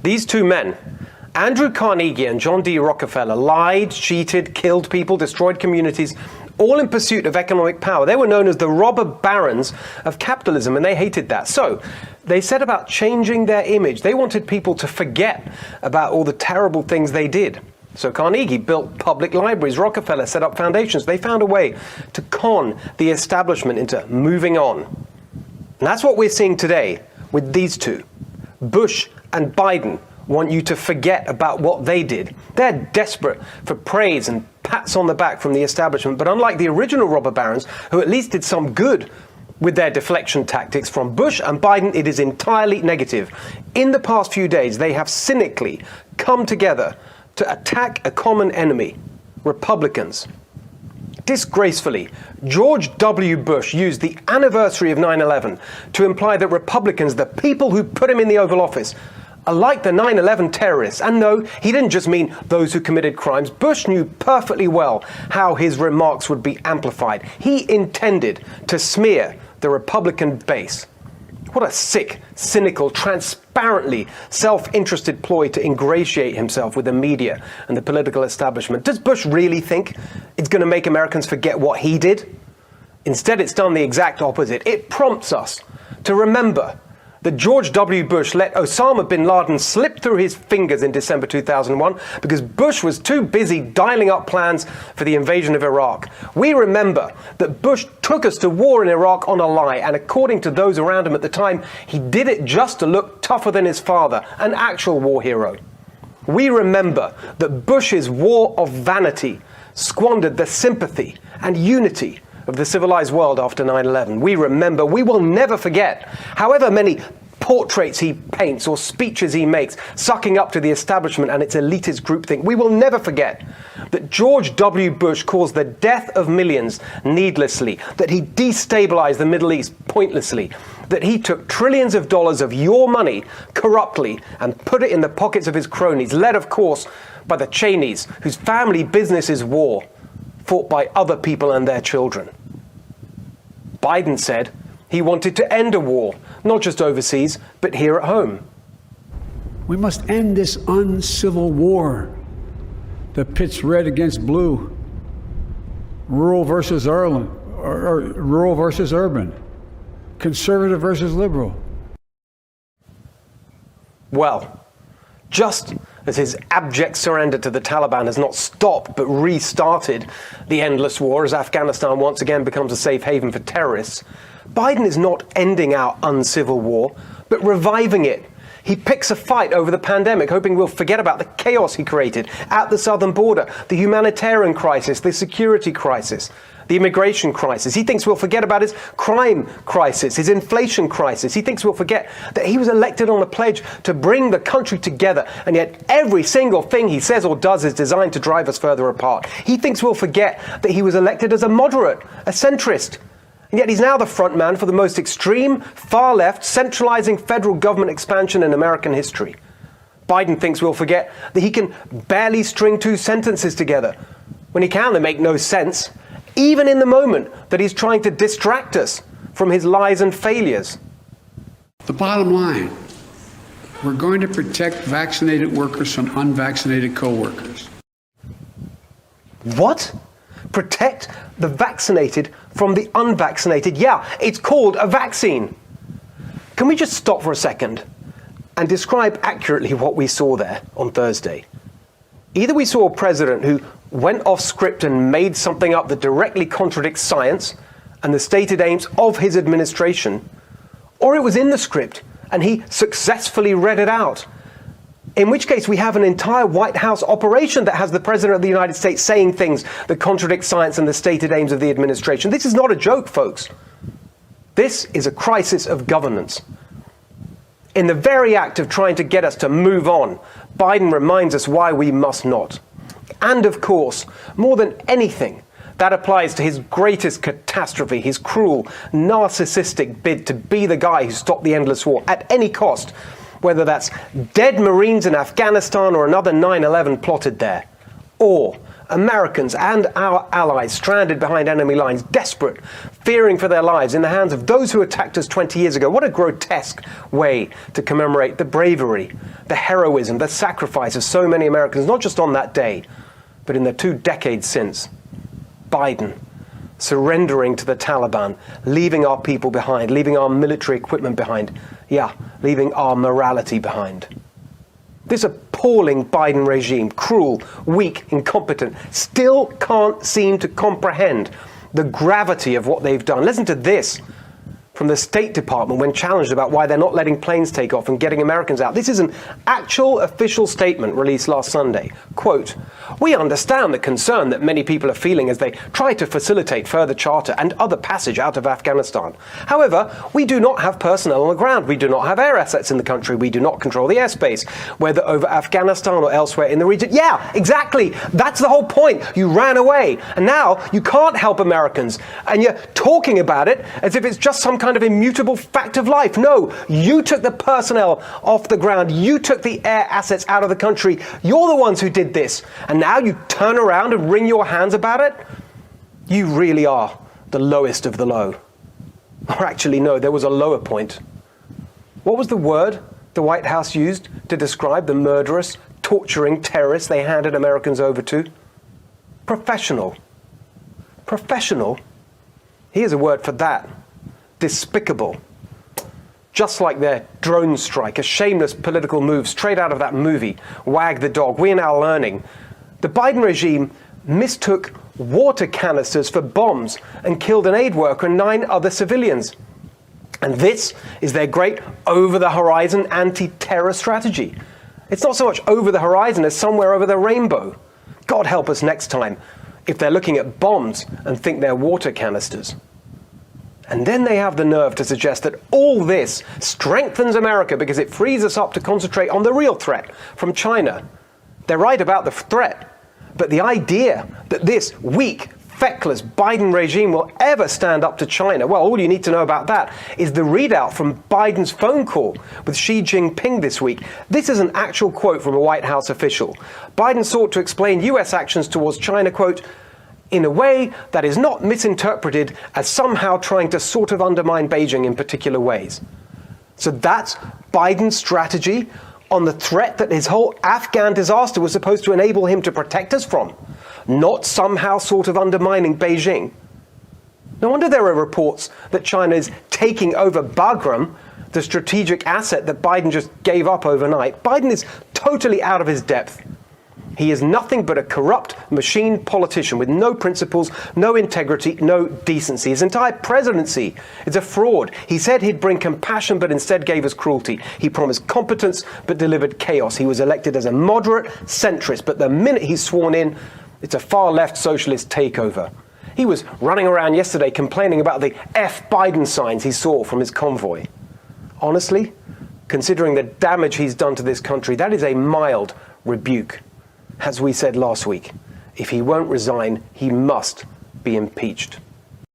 These two men, Andrew Carnegie and John D. Rockefeller, lied, cheated, killed people, destroyed communities, all in pursuit of economic power. They were known as the robber barons of capitalism, and they hated that. So they set about changing their image. They wanted people to forget about all the terrible things they did. So Carnegie built public libraries. Rockefeller set up foundations. They found a way to con the establishment into moving on. And that's what we're seeing today with these two. Bush and Biden want you to forget about what they did. They're desperate for praise and pats on the back from the establishment, but unlike the original robber barons, who at least did some good with their deflection tactics, from Bush and Biden, it is entirely negative. In the past few days, they have cynically come together to attack a common enemy, Republicans. Disgracefully, George W. Bush used the anniversary of 9/11 to imply that Republicans, the people who put him in the Oval Office, are like the 9/11 terrorists. And no, he didn't just mean those who committed crimes. Bush knew perfectly well how his remarks would be amplified. He intended to smear the Republican base. What a sick, cynical, transparently self-interested ploy to ingratiate himself with the media and the political establishment. Does Bush really think it's going to make Americans forget what he did? Instead, it's done the exact opposite. It prompts us to remember that George W. Bush let Osama bin Laden slip through his fingers in December 2001 because Bush was too busy dialing up plans for the invasion of Iraq. We remember that Bush took us to war in Iraq on a lie, and according to those around him at the time, he did it just to look tougher than his father, an actual war hero. We remember that Bush's war of vanity squandered the sympathy and unity of the civilized world after 9/11. We remember, we will never forget, however many portraits he paints or speeches he makes, sucking up to the establishment and its elitist groupthink. We will never forget that George W. Bush caused the death of millions needlessly, that he destabilized the Middle East pointlessly, that he took trillions of dollars of your money corruptly and put it in the pockets of his cronies, led, of course, by the Cheneys, whose family business is war, fought by other people and their children. Biden said he wanted to end a war, not just overseas, but here at home. We must end this uncivil war that pits red against blue, rural versus urban, conservative versus liberal. Well, just as his abject surrender to the Taliban has not stopped but restarted the endless war as Afghanistan once again becomes a safe haven for terrorists, Biden is not ending our uncivil war, but reviving it. He picks a fight over the pandemic, hoping we'll forget about the chaos he created at the southern border, the humanitarian crisis, the security crisis, the immigration crisis. He thinks we'll forget about his crime crisis, his inflation crisis. He thinks we'll forget that he was elected on a pledge to bring the country together, and yet every single thing he says or does is designed to drive us further apart. He thinks we'll forget that he was elected as a moderate, a centrist, and yet he's now the front man for the most extreme, far-left, centralizing federal government expansion in American history. Biden thinks we'll forget that he can barely string two sentences together. When he can, they make no sense, even in the moment that he's trying to distract us from his lies and failures. The bottom line, we're going to protect vaccinated workers from unvaccinated co-workers. What? Protect the vaccinated from the unvaccinated? Yeah, it's called a vaccine. Can we just stop for a second and describe accurately what we saw there on Thursday? Either we saw a president who went off script and made something up that directly contradicts science and the stated aims of his administration, or it was in the script and he successfully read it out. In which case we have an entire White House operation that has the President of the United States saying things that contradict science and the stated aims of the administration. This is not a joke, folks. This is a crisis of governance. In the very act of trying to get us to move on, Biden reminds us why we must not. And of course, more than anything, that applies to his greatest catastrophe, his cruel, narcissistic bid to be the guy who stopped the endless war at any cost, whether that's dead Marines in Afghanistan or another 9/11 plotted there, or Americans and our allies stranded behind enemy lines, desperate, fearing for their lives in the hands of those who attacked us 20 years ago. What a grotesque way to commemorate the bravery, the heroism, the sacrifice of so many Americans, not just on that day, but in the 2 decades since. Biden surrendering to the Taliban, leaving our people behind, leaving our military equipment behind, leaving our morality behind. This appalling Biden regime, cruel, weak, incompetent, still can't seem to comprehend the gravity of what they've done. Listen to this from the State Department when challenged about why they're not letting planes take off and getting Americans out. This is an actual official statement released last Sunday. Quote, "We understand the concern that many people are feeling as they try to facilitate further charter and other passage out of Afghanistan. However, we do not have personnel on the ground. We do not have air assets in the country. We do not control the airspace, whether over Afghanistan or elsewhere in the region." Yeah, exactly. That's the whole point. You ran away. And now you can't help Americans. And you're talking about it as if it's just some kind of immutable fact of life. No, you took the personnel off the ground. You took the air assets out of the country. You're the ones who did this. And now you turn around and wring your hands about it? You really are the lowest of the low. Or actually, no, there was a lower point. What was the word the White House used to describe the murderous, torturing terrorists they handed Americans over to? Professional. Professional? Here's a word for that. Despicable. Just like their drone strike, a shameless political move straight out of that movie, Wag the Dog. We're now learning the Biden regime mistook water canisters for bombs and killed an aid worker and 9 other civilians. And this is their great over-the-horizon anti-terror strategy. It's not so much over the horizon as somewhere over the rainbow. God help us next time if they're looking at bombs and think they're water canisters. And then they have the nerve to suggest that all this strengthens America because it frees us up to concentrate on the real threat from China. They're right about the threat, but the idea that this weak, feckless Biden regime will ever stand up to China, well, all you need to know about that is the readout from Biden's phone call with Xi Jinping this week. This is an actual quote from a White House official. Biden sought to explain US actions towards China, quote, "in a way that is not misinterpreted as somehow trying to sort of undermine Beijing in particular ways." So that's Biden's strategy on the threat that his whole Afghan disaster was supposed to enable him to protect us from, not somehow sort of undermining Beijing. No wonder there are reports that China is taking over Bagram, the strategic asset that Biden just gave up overnight. Biden is totally out of his depth. He is nothing but a corrupt machine politician with no principles, no integrity, no decency. His entire presidency is a fraud. He said he'd bring compassion, but instead gave us cruelty. He promised competence, but delivered chaos. He was elected as a moderate centrist, but the minute he's sworn in, it's a far-left socialist takeover. He was running around yesterday complaining about the F Biden signs he saw from his convoy. Honestly, considering the damage he's done to this country, that is a mild rebuke. As we said last week, if he won't resign, he must be impeached.